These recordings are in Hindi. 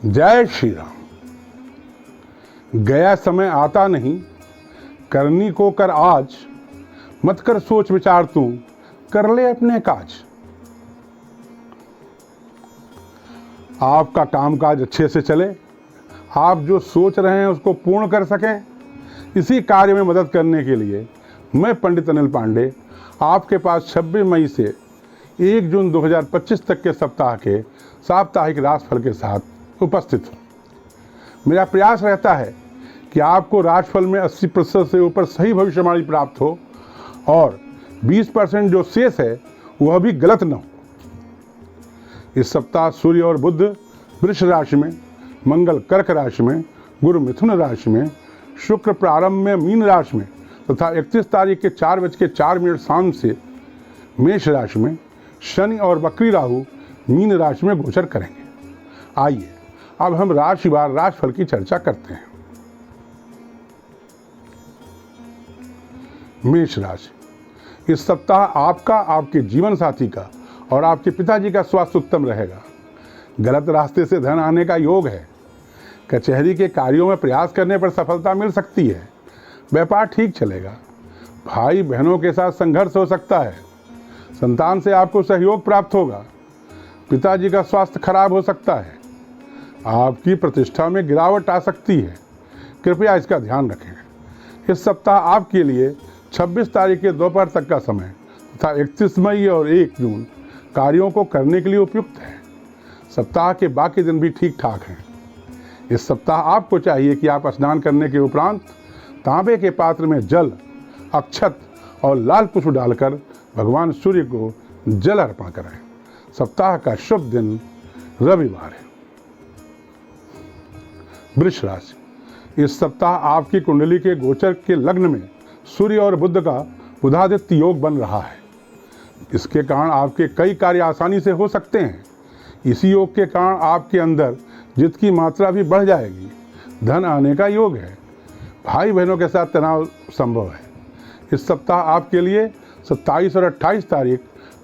जय श्री राम। गया समय आता नहीं, करनी को कर आज, मत कर सोच विचार तू, कर ले अपने काज। आपका कामकाज अच्छे से चले, आप जो सोच रहे हैं उसको पूर्ण कर सकें, इसी कार्य में मदद करने के लिए मैं पंडित अनिल पांडे आपके पास 26 मई से 1 जून 2025 तक के सप्ताह के साप्ताहिक राशिफल के साथ उपस्थित हूँ। मेरा प्रयास रहता है कि आपको राशिफल में 80% से ऊपर सही भविष्यवाणी प्राप्त हो और 20% जो शेष है वह भी गलत न हो। इस सप्ताह सूर्य और बुध वृष राशि में, मंगल कर्क राशि में, गुरु मिथुन राशि में, शुक्र प्रारंभ में मीन राशि में तथा 31 तारीख के 4:04 शाम से मेष राशि में, शनि और वक्री राहु मीन राशि में गोचर करेंगे। आइए अब हम राशिवार राशिफल की चर्चा करते हैं। मेष राशि, इस सप्ताह आपका, आपके जीवन साथी का और आपके पिताजी का स्वास्थ्य उत्तम रहेगा। गलत रास्ते से धन आने का योग है। कचहरी के कार्यों में प्रयास करने पर सफलता मिल सकती है। व्यापार ठीक चलेगा। भाई बहनों के साथ संघर्ष हो सकता है। संतान से आपको सहयोग प्राप्त होगा। पिताजी का स्वास्थ्य खराब हो सकता है। आपकी प्रतिष्ठा में गिरावट आ सकती है, कृपया इसका ध्यान रखें। इस सप्ताह आपके लिए 26 तारीख के दोपहर तक का समय तथा 31 मई और 1 जून कार्यों को करने के लिए उपयुक्त है। सप्ताह के बाकी दिन भी ठीक ठाक हैं। इस सप्ताह आपको चाहिए कि आप स्नान करने के उपरांत तांबे के पात्र में जल, अक्षत और लाल पुष्प डालकर भगवान सूर्य को जल अर्पण करें। सप्ताह का शुभ दिन रविवार है। वृष राशि, इस सप्ताह आपकी कुंडली के गोचर के लग्न में सूर्य और बुध का बुधादित्य योग बन रहा है। इसके कारण आपके कई कार्य आसानी से हो सकते हैं। इसी योग के कारण आपके अंदर जिद की मात्रा भी बढ़ जाएगी। धन आने का योग है। भाई बहनों के साथ तनाव संभव है। इस सप्ताह आपके लिए 27 और 28 तारीख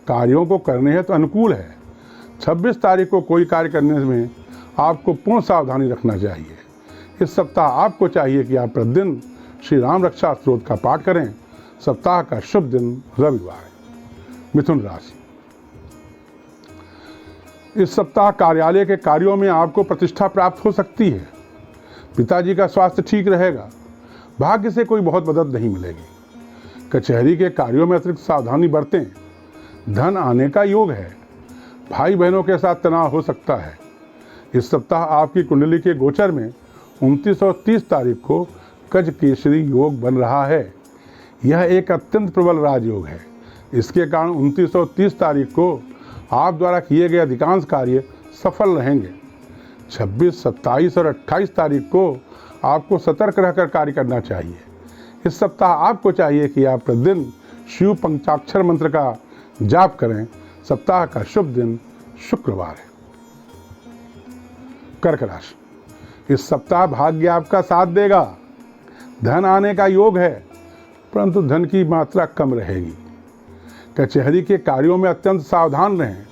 कार्यों को करने हैं तो अनुकूल है। 26 तारीख को कोई कार्य करने में आपको पूर्ण सावधानी रखना चाहिए। इस सप्ताह आपको चाहिए कि आप प्रतिदिन श्री राम रक्षा स्तोत्र का पाठ करें। सप्ताह का शुभ दिन रविवार है। मिथुन राशि, इस सप्ताह कार्यालय के कार्यों में आपको प्रतिष्ठा प्राप्त हो सकती है। पिताजी का स्वास्थ्य ठीक रहेगा। भाग्य से कोई बहुत मदद नहीं मिलेगी। कचहरी के कार्यों में अतिरिक्त सावधानी बरतें। धन आने का योग है। भाई बहनों के साथ तनाव हो सकता है। इस सप्ताह आपकी कुंडली के गोचर में 29 और 30 तारीख को गज केसरी योग बन रहा है। यह एक अत्यंत प्रबल राजयोग है। इसके कारण 29 और 30 तारीख को आप द्वारा किए गए अधिकांश कार्य सफल रहेंगे। 26, 27 और 28 तारीख को आपको सतर्क रहकर कार्य करना चाहिए। इस सप्ताह आपको चाहिए कि आप प्रतिदिन शिव पंचाक्षर मंत्र का जाप करें। सप्ताह का शुभ दिन शुक्रवार है। कर्क राशि, इस सप्ताह भाग्य आपका साथ देगा। धन आने का योग है, परंतु धन की मात्रा कम रहेगी। कचहरी के कार्यों में अत्यंत सावधान रहें।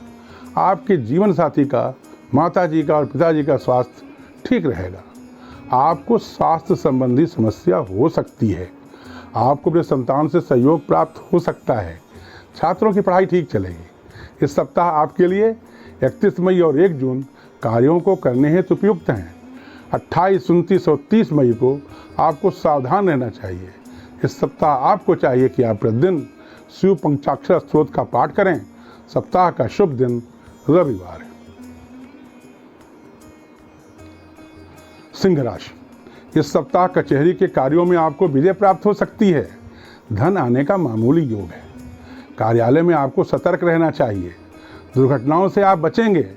आपके जीवन साथी का, माताजी का और पिताजी का स्वास्थ्य ठीक रहेगा। आपको स्वास्थ्य संबंधी समस्या हो सकती है। आपको अपने संतान से सहयोग प्राप्त हो सकता है। छात्रों की पढ़ाई ठीक चलेगी। इस सप्ताह आपके लिए 31 मई और 1 जून कार्यों को करने हेतु उपयुक्त हैं। 28, 29 और 30 मई को आपको सावधान रहना चाहिए। इस सप्ताह आपको चाहिए कि आप प्रतिदिन शिव पंचाक्षर स्तोत्र का पाठ करें। सप्ताह का शुभ दिन रविवार है। सिंह राशि, इस सप्ताह कचहरी के कार्यों में आपको विजय प्राप्त हो सकती है। धन आने का मामूली योग है। कार्यालय में आपको सतर्क रहना चाहिए। दुर्घटनाओं से आप बचेंगे।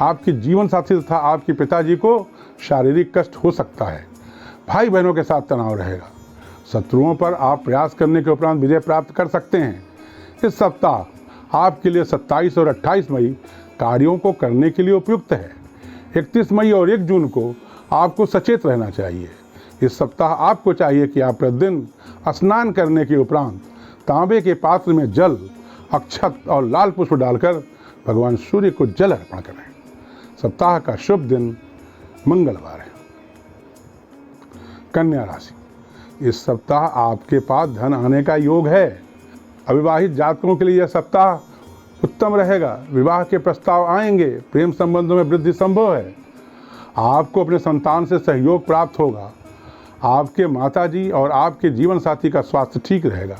आपके जीवन साथी तथा आपके पिताजी को शारीरिक कष्ट हो सकता है। भाई बहनों के साथ तनाव रहेगा। शत्रुओं पर आप प्रयास करने के उपरांत विजय प्राप्त कर सकते हैं। इस सप्ताह आपके लिए 27 और 28 मई कार्यों को करने के लिए उपयुक्त है। 31 मई और 1 जून को आपको सचेत रहना चाहिए। इस सप्ताह आपको चाहिए कि आप प्रतिदिन स्नान करने के उपरांत तांबे के पात्र में जल, अक्षत और लाल पुष्प डालकर भगवान सूर्य को जल अर्पण करें। सप्ताह का शुभ दिन मंगलवार है। कन्या राशि, इस सप्ताह आपके पास धन आने का योग है। अविवाहित जातकों के लिए यह सप्ताह उत्तम रहेगा। विवाह के प्रस्ताव आएंगे। प्रेम संबंधों में वृद्धि संभव है। आपको अपने संतान से सहयोग प्राप्त होगा। आपके माताजी और आपके जीवन साथी का स्वास्थ्य ठीक रहेगा।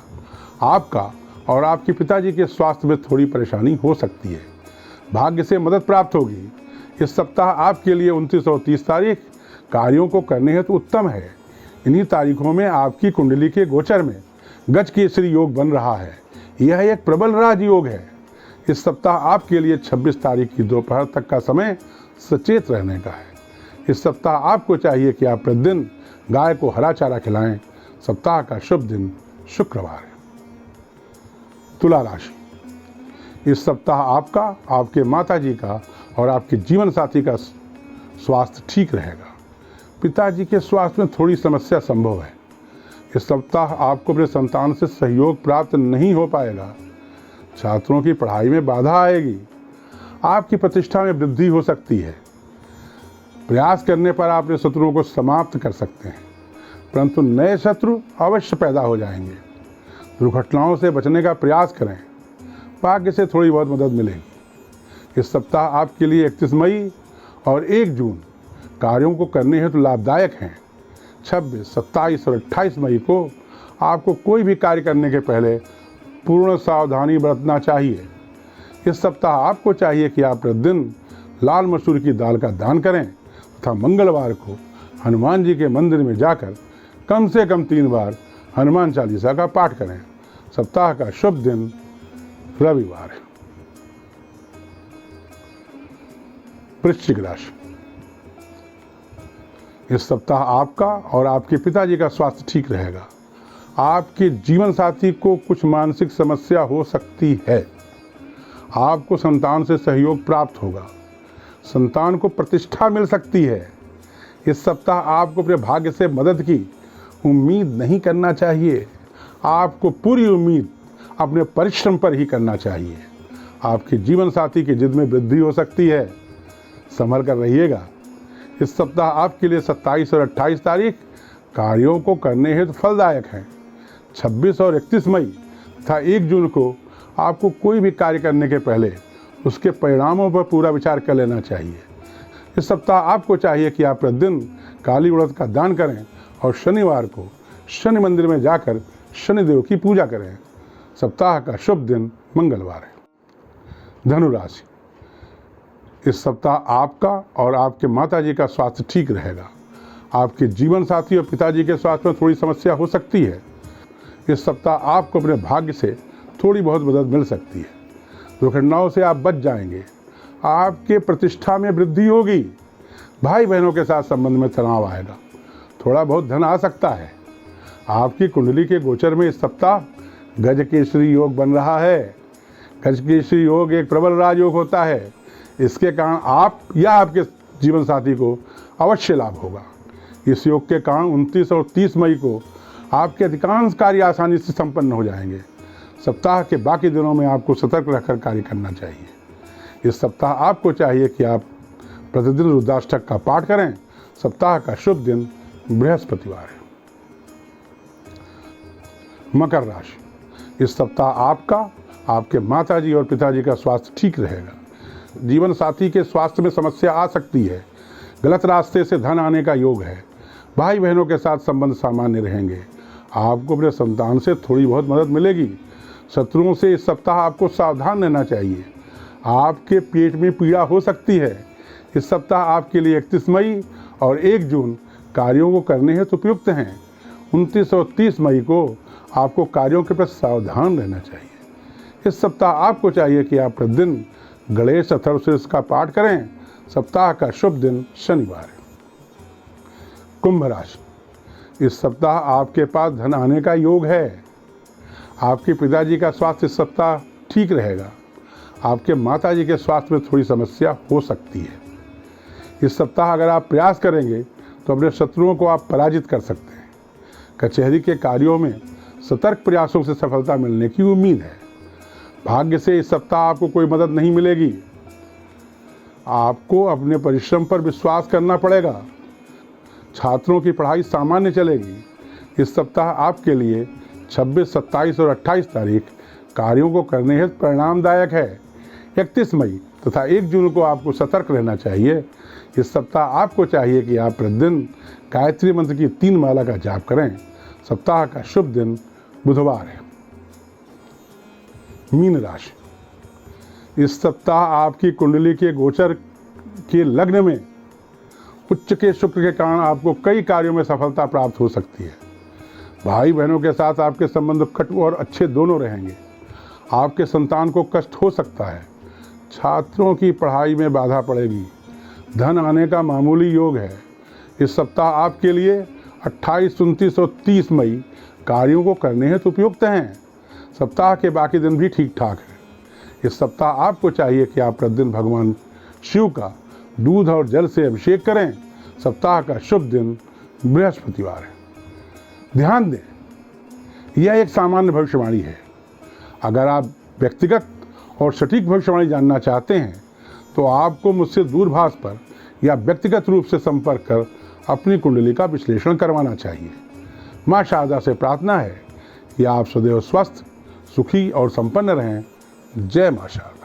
आपका और आपके पिताजी के स्वास्थ्य में थोड़ी परेशानी हो सकती है। भाग्य से मदद प्राप्त होगी। इस सप्ताह आपके लिए 29 और 30 तारीख कार्यों को करने हेतु उत्तम है। इन्हीं तारीखों में आपकी कुंडली के गोचर में गज केसरी योग बन रहा है। यह एक प्रबल राजयोग है। इस सप्ताह आपके लिए 26 तारीख की दोपहर तक का समय सचेत रहने का है। इस सप्ताह आपको चाहिए कि आप प्रतिदिन गाय को हरा चारा खिलाएं। सप्ताह का शुभ दिन शुक्रवार है। तुला राशि, इस सप्ताह आपका, आपके माताजी का और आपके जीवन साथी का स्वास्थ्य ठीक रहेगा। पिताजी के स्वास्थ्य में थोड़ी समस्या संभव है। इस सप्ताह आपको अपने संतान से सहयोग प्राप्त नहीं हो पाएगा। छात्रों की पढ़ाई में बाधा आएगी। आपकी प्रतिष्ठा में वृद्धि हो सकती है। प्रयास करने पर आप अपने शत्रुओं को समाप्त कर सकते हैं, परंतु नए शत्रु अवश्य पैदा हो जाएंगे। दुर्घटनाओं से बचने का प्रयास करें। भाग्य से थोड़ी बहुत मदद मिलेगी। इस सप्ताह आपके लिए 31 मई और 1 जून कार्यों को करने हेतु लाभदायक हैं। 26, 27 और 28 मई को आपको कोई भी कार्य करने के पहले पूर्ण सावधानी बरतना चाहिए। इस सप्ताह आपको चाहिए कि आप प्रतिदिन लाल मसूर की दाल का दान करें तथा मंगलवार को हनुमान जी के मंदिर में जाकर कम से कम 3 बार हनुमान चालीसा का पाठ करें। सप्ताह का शुभ दिन रविवार है। वृश्चिक राशि, इस सप्ताह आपका और आपके पिताजी का स्वास्थ्य ठीक रहेगा। आपके जीवन साथी को कुछ मानसिक समस्या हो सकती है। आपको संतान से सहयोग प्राप्त होगा। संतान को प्रतिष्ठा मिल सकती है। इस सप्ताह आपको अपने भाग्य से मदद की उम्मीद नहीं करना चाहिए। आपको पूरी उम्मीद अपने परिश्रम पर ही करना चाहिए। आपके जीवन साथी की जिद में वृद्धि हो सकती है। संभल कर रहिएगा। इस सप्ताह आपके लिए 27 और 28 तारीख कार्यों को करने हेतु फलदायक हैं। 26 और 31 मई तथा 1 जून को आपको कोई भी कार्य करने के पहले उसके परिणामों पर पूरा विचार कर लेना चाहिए। इस सप्ताह आपको चाहिए कि आप प्रतिदिन काली उड़द का दान करें और शनिवार को शनि मंदिर में जाकर शनिदेव की पूजा करें। सप्ताह का शुभ दिन मंगलवार है। धनु राशि, इस सप्ताह आपका और आपके माताजी का स्वास्थ्य ठीक रहेगा। आपके जीवन साथी और पिताजी के स्वास्थ्य में थोड़ी समस्या हो सकती है। इस सप्ताह आपको अपने भाग्य से थोड़ी बहुत मदद मिल सकती है। दुर्घटनाओं से आप बच जाएंगे। आपके प्रतिष्ठा में वृद्धि होगी। भाई बहनों के साथ संबंध में तनाव आएगा। थोड़ा बहुत धन आ सकता है। आपकी कुंडली के गोचर में इस सप्ताह गज केसरी योग बन रहा है। गज केसरी योग एक प्रबल राजयोग होता है। इसके कारण आप या आपके जीवन साथी को अवश्य लाभ होगा। इस योग के कारण 29 और 30 मई को आपके अधिकांश कार्य आसानी से संपन्न हो जाएंगे। सप्ताह के बाकी दिनों में आपको सतर्क रहकर कार्य करना चाहिए। इस सप्ताह आपको चाहिए कि आप प्रतिदिन रुद्राष्टक का पाठ करें। सप्ताह का शुभ दिन बृहस्पतिवार है। मकर राशि, इस सप्ताह आपका, आपके माताजी और पिताजी का स्वास्थ्य ठीक रहेगा। जीवन साथी के स्वास्थ्य में समस्या आ सकती है। गलत रास्ते से धन आने का योग है। भाई बहनों के साथ संबंध सामान्य रहेंगे। आपको अपने संतान से थोड़ी बहुत मदद मिलेगी। शत्रुओं से इस सप्ताह आपको सावधान रहना चाहिए। आपके पेट में पीड़ा हो सकती है। इस सप्ताह आपके लिए 31 मई और 1 जून कार्यों को करने हेतु उपयुक्त हैं। 29 और 30 मई को आपको कार्यों के प्रति सावधान रहना चाहिए। इस सप्ताह आपको चाहिए कि आप प्रतिदिन गणेश अथर्वशीर्ष का पाठ करें। सप्ताह का शुभ दिन शनिवार है। कुंभ राशि, इस सप्ताह आपके पास धन आने का योग है। आपके पिताजी का स्वास्थ्य इस सप्ताह ठीक रहेगा। आपके माताजी के स्वास्थ्य में थोड़ी समस्या हो सकती है। इस सप्ताह अगर आप प्रयास करेंगे तो अपने शत्रुओं को आप पराजित कर सकते हैं। कचहरी के कार्यों में सतर्क प्रयासों से सफलता मिलने की उम्मीद है। भाग्य से इस सप्ताह आपको कोई मदद नहीं मिलेगी। आपको अपने परिश्रम पर विश्वास करना पड़ेगा। छात्रों की पढ़ाई सामान्य चलेगी। इस सप्ताह आपके लिए 26, 27 और 28 तारीख कार्यों को करने हेतु परिणामदायक है। 31 मई तथा 1 जून को आपको सतर्क रहना चाहिए। इस सप्ताह आपको चाहिए कि आप प्रतिदिन गायत्री मंत्र की 3 माला का जाप करें। सप्ताह का शुभ दिन बुधवार है। मीन राशि, इस सप्ताह आपकी कुंडली के गोचर के लग्न में उच्च के शुक्र के कारण आपको कई कार्यों में सफलता प्राप्त हो सकती है। भाई बहनों के साथ आपके संबंध कटु और अच्छे दोनों रहेंगे। आपके संतान को कष्ट हो सकता है। छात्रों की पढ़ाई में बाधा पड़ेगी। धन आने का मामूली योग है। इस सप्ताह आपके लिए 28, 29 और 30 मई कार्यों को करने हेतु उपयुक्त हैं। सप्ताह के बाकी दिन भी ठीक ठाक है। इस सप्ताह आपको चाहिए कि आप प्रतिदिन भगवान शिव का दूध और जल से अभिषेक करें। सप्ताह का शुभ दिन बृहस्पतिवार है। ध्यान दें, यह एक सामान्य भविष्यवाणी है। अगर आप व्यक्तिगत और सटीक भविष्यवाणी जानना चाहते हैं तो आपको मुझसे दूरभाष पर या व्यक्तिगत रूप से संपर्क कर अपनी कुंडली का विश्लेषण करवाना चाहिए। माँ शारदा से प्रार्थना है कि आप सदैव स्वस्थ, सुखी और संपन्न रहें। जय माँ शारदा।